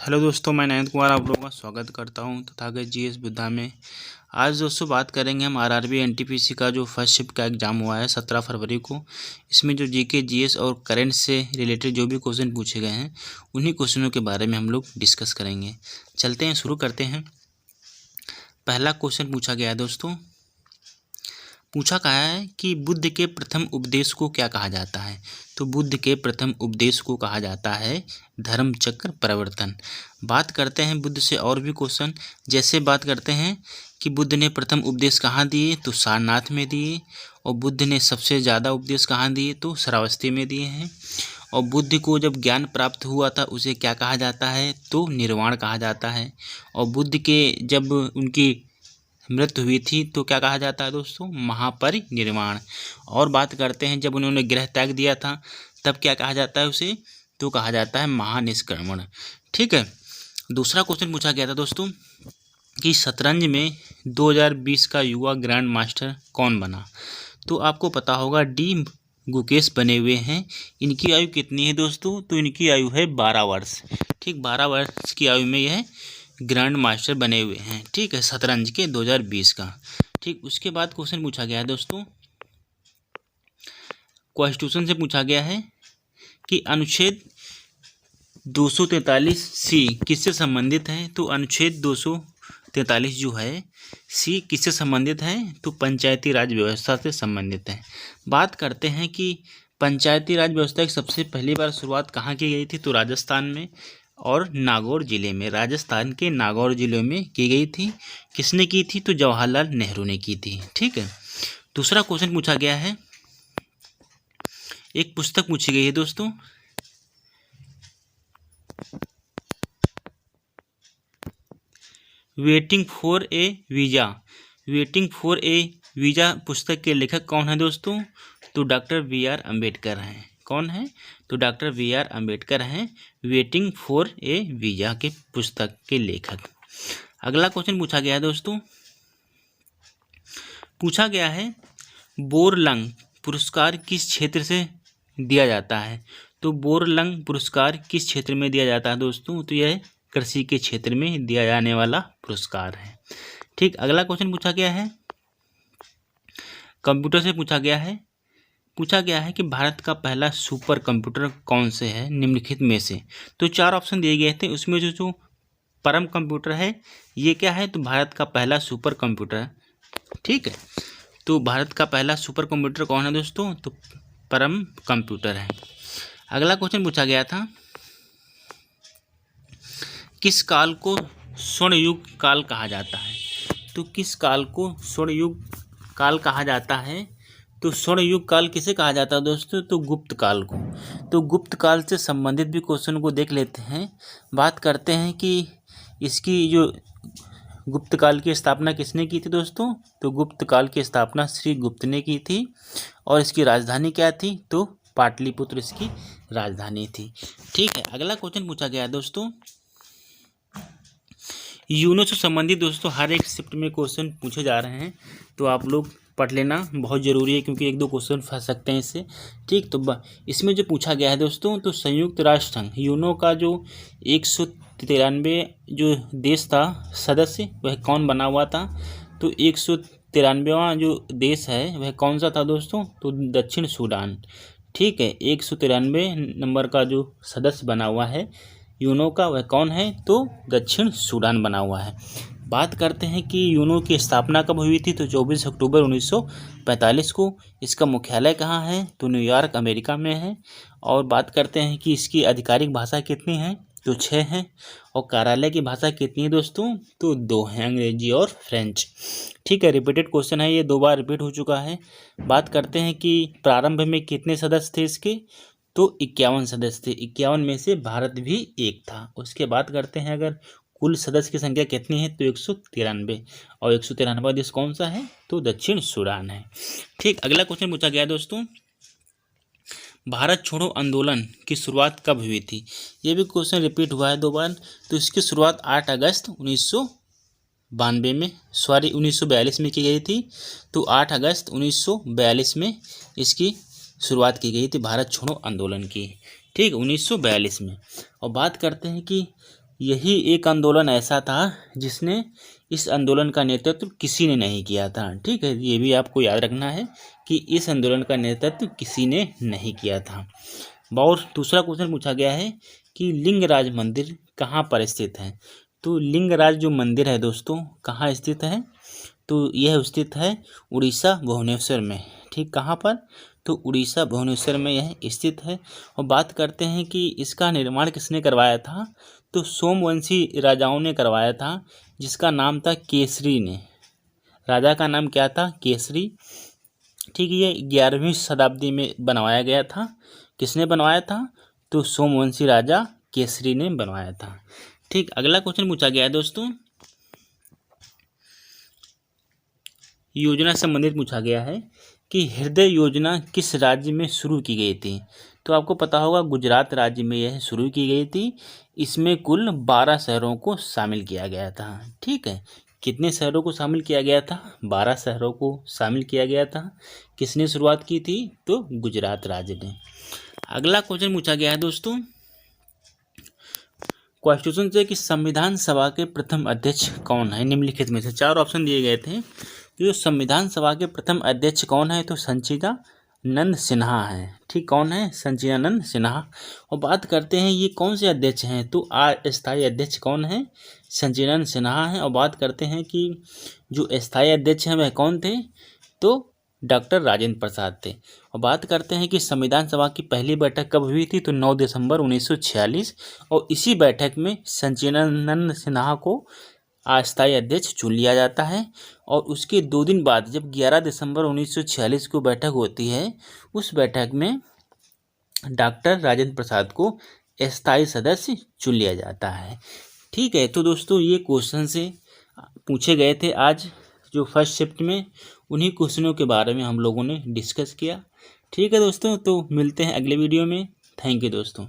Hello दोस्तों, मैं नयन कुमार आप लोगों का स्वागत करता हूं तथागत जीएस बुद्धा में। आज दोस्तों बात करेंगे हम आरआरबी एनटीपीसी का जो फर्स्ट शिफ्ट का एग्ज़ाम हुआ है 17 फरवरी को। इसमें जो जीके जीएस और करंट से रिलेटेड जो भी क्वेश्चन पूछे गए हैं उन्हीं क्वेश्चनों के बारे में हम लोग डिस्कस करेंगे। चलते हैं, शुरू करते हैं। पहला क्वेश्चन पूछा गया है दोस्तों, पूछा कहा है कि बुद्ध के प्रथम उपदेश को क्या कहा जाता है। तो बुद्ध के प्रथम उपदेश को कहा जाता है धर्म चक्र प्रवर्तन। बात करते हैं बुद्ध से और भी क्वेश्चन, जैसे बात करते हैं कि बुद्ध ने प्रथम उपदेश कहाँ दिए, तो सारनाथ में दिए। और बुद्ध ने सबसे ज़्यादा उपदेश कहाँ दिए, तो श्रावस्ती में दिए हैं। और बुद्ध को जब ज्ञान प्राप्त हुआ था उसे क्या कहा जाता है, तो निर्वाण कहा जाता है। और बुद्ध के जब उनकी मृत्यु हुई थी तो क्या कहा जाता है दोस्तों, महापरिनिर्वाण। और बात करते हैं जब उन्होंने गृह त्याग दिया था तब क्या कहा जाता है उसे, तो कहा जाता है महानिष्क्रमण। ठीक है। दूसरा क्वेश्चन पूछा गया था दोस्तों कि शतरंज में 2020 का युवा ग्रैंड मास्टर कौन बना। तो आपको पता होगा डी गुकेश बने हुए हैं। इनकी आयु कितनी है दोस्तों, तो इनकी आयु है 12 वर्ष। ठीक, 12 वर्ष की आयु में यह ग्रैंड मास्टर बने हुए हैं। ठीक है, शतरंज के 2020 का। ठीक, उसके बाद क्वेश्चन पूछा गया है दोस्तों, कॉन्स्टिट्यूशन से पूछा गया है कि अनुच्छेद 243 सी किससे संबंधित है। तो अनुच्छेद 243 जो है सी किससे संबंधित है, तो पंचायती राज व्यवस्था से संबंधित है। बात करते हैं कि पंचायती राज व्यवस्था की सबसे पहली बार शुरुआत कहाँ की गई थी, तो राजस्थान में और नागौर जिले में, राजस्थान के नागौर जिले में की गई थी। किसने की थी, तो जवाहरलाल नेहरू ने की थी। ठीक है। दूसरा क्वेश्चन पूछा गया है, एक पुस्तक पूछी गई है दोस्तों, waiting for a visa. Waiting for a visa पुस्तक के लेखक कौन है दोस्तों, तो डॉक्टर बी.आर. अम्बेडकर हैं। कौन है, तो डॉक्टर बी.आर. अम्बेडकर हैं वेटिंग फॉर ए वीज़ा के पुस्तक के लेखक। अगला क्वेश्चन पूछा गया है दोस्तों, पूछा गया है बोरलंग पुरस्कार किस क्षेत्र से दिया जाता है। तो बोरलंग पुरस्कार किस क्षेत्र में दिया जाता है दोस्तों, तो यह कृषि के क्षेत्र में दिया जाने वाला पुरस्कार है। ठीक, अगला क्वेश्चन पूछा गया है, कंप्यूटर से पूछा गया है कि भारत का पहला सुपर कंप्यूटर कौन से है निम्नलिखित में से। तो 4 ऑप्शन दिए गए थे, उसमें जो परम कंप्यूटर है ये क्या है, तो भारत का पहला सुपर कंप्यूटर है। ठीक है, तो भारत का पहला सुपर कंप्यूटर कौन है दोस्तों, तो परम कंप्यूटर है। अगला क्वेश्चन पूछा गया था, किस काल को स्वर्ण युग काल कहा जाता है। तो किस काल को स्वर्ण युग काल कहा जाता है, तो स्वर्ण युग काल किसे कहा जाता है दोस्तों, तो गुप्त काल को। तो गुप्त काल से संबंधित भी क्वेश्चन को देख लेते हैं। बात करते हैं कि इसकी जो गुप्त काल की स्थापना किसने की थी दोस्तों, तो गुप्त काल की स्थापना श्री गुप्त ने की थी। और इसकी राजधानी क्या थी, तो पाटलिपुत्र इसकी राजधानी थी। ठीक है। अगला क्वेश्चन पूछा गया है दोस्तों, यूनो से संबंधित दोस्तों हर एक शिफ्ट में क्वेश्चन पूछे जा रहे हैं, तो आप लोग पढ़ लेना बहुत ज़रूरी है, क्योंकि 1-2 क्वेश्चन फंस सकते हैं इससे। ठीक, तो इसमें जो पूछा गया है दोस्तों, तो संयुक्त राष्ट्र संघ यूनो का जो 193 जो देश था सदस्य, वह कौन बना हुआ था। तो 193वां जो देश है वह कौन सा था दोस्तों, तो दक्षिण सूडान। ठीक है, 193 नंबर का जो सदस्य बना हुआ है यूनो का वह कौन है, तो दक्षिण सूडान बना हुआ है। बात करते हैं कि यूनो की स्थापना कब हुई थी, तो 24 अक्टूबर 1945 को। इसका मुख्यालय कहाँ है, तो न्यूयॉर्क अमेरिका में है। और बात करते हैं कि इसकी आधिकारिक भाषा कितनी है, तो 6 हैं। और कार्यालय की भाषा कितनी है दोस्तों, तो 2 हैं, अंग्रेजी और फ्रेंच। ठीक है, रिपीटेड क्वेश्चन है ये, 2 बार रिपीट हो चुका है। बात करते हैं कि प्रारंभ में कितने सदस्य थे इसके, तो 51 सदस्य थे। 51 में से भारत भी एक था। उसके बाद करते हैं अगर कुल सदस्य की संख्या कितनी है, तो 193। और 193वां देश कौन सा है, तो दक्षिण सूडान है। ठीक, अगला क्वेश्चन पूछा गया दोस्तों, भारत छोड़ो आंदोलन की शुरुआत कब हुई थी। ये भी क्वेश्चन रिपीट हुआ है 2 बार। तो इसकी शुरुआत 8 अगस्त 1942 में की गई थी। तो 8 अगस्त 1942 में इसकी शुरुआत की गई थी भारत छोड़ो आंदोलन की। ठीक, 1942 में। और बात करते हैं कि यही एक आंदोलन ऐसा था जिसने इस आंदोलन का नेतृत्व किसी ने नहीं किया था। ठीक है, ये भी आपको याद रखना है कि इस आंदोलन का नेतृत्व किसी ने नहीं किया था। और दूसरा क्वेश्चन पूछा गया है कि लिंगराज मंदिर कहाँ पर स्थित है। तो लिंगराज जो मंदिर है दोस्तों कहाँ स्थित है, तो यह स्थित है उड़ीसा भुवनेश्वर में। ठीक, कहाँ पर, तो उड़ीसा भुवनेश्वर में यह स्थित है। और बात करते हैं कि इसका निर्माण किसने करवाया था, तो सोमवंशी राजाओं ने करवाया था, जिसका नाम था केसरी ने। राजा का नाम क्या था, केसरी। ठीक, ये 11वीं शताब्दी में बनवाया गया था। किसने बनवाया था, तो सोमवंशी राजा केसरी ने बनवाया था। ठीक, अगला क्वेश्चन पूछा गया है दोस्तों, योजना संबंधित पूछा गया है कि हृदय योजना किस राज्य में शुरू की गई थी। तो आपको पता होगा गुजरात राज्य में यह शुरू की गई थी। इसमें कुल 12 शहरों को शामिल किया गया था। ठीक है, कितने शहरों को शामिल किया गया था, 12 शहरों को शामिल किया गया था। किसने शुरुआत की थी, तो गुजरात राज्य ने। अगला क्वेश्चन पूछा गया है दोस्तों, क्वेश्चन से कि संविधान सभा के प्रथम अध्यक्ष कौन है, निम्नलिखित में से। 4 ऑप्शन दिए गए थे। जो संविधान सभा के प्रथम अध्यक्ष कौन है, तो सच्चिदानंद सिन्हा है। ठीक, कौन है, सच्चिदानंद सिन्हा। और बात करते हैं ये कौन से अध्यक्ष हैं, तो अस्थायी अध्यक्ष कौन है, सच्चिदानंद सिन्हा है। और बात करते हैं कि जो अस्थायी अध्यक्ष हैं वह कौन थे, तो डॉक्टर राजेंद्र प्रसाद थे। और बात करते हैं कि संविधान सभा की पहली बैठक कब हुई थी, तो 9 दिसंबर 1946। और इसी बैठक में सच्चिदानंद सिन्हा को अस्थायी अध्यक्ष चुन लिया जाता है। और उसके 2 दिन बाद जब 11 दिसंबर 1946 को बैठक होती है, उस बैठक में डॉक्टर राजेंद्र प्रसाद को अस्थायी सदस्य चुन लिया जाता है। ठीक है, तो दोस्तों ये क्वेश्चन से पूछे गए थे आज जो फर्स्ट शिफ्ट में। उन्हीं क्वेश्चनों के बारे में हम लोगों ने डिस्कस किया। ठीक है दोस्तों, तो मिलते हैं अगले वीडियो में। थैंक यू दोस्तों।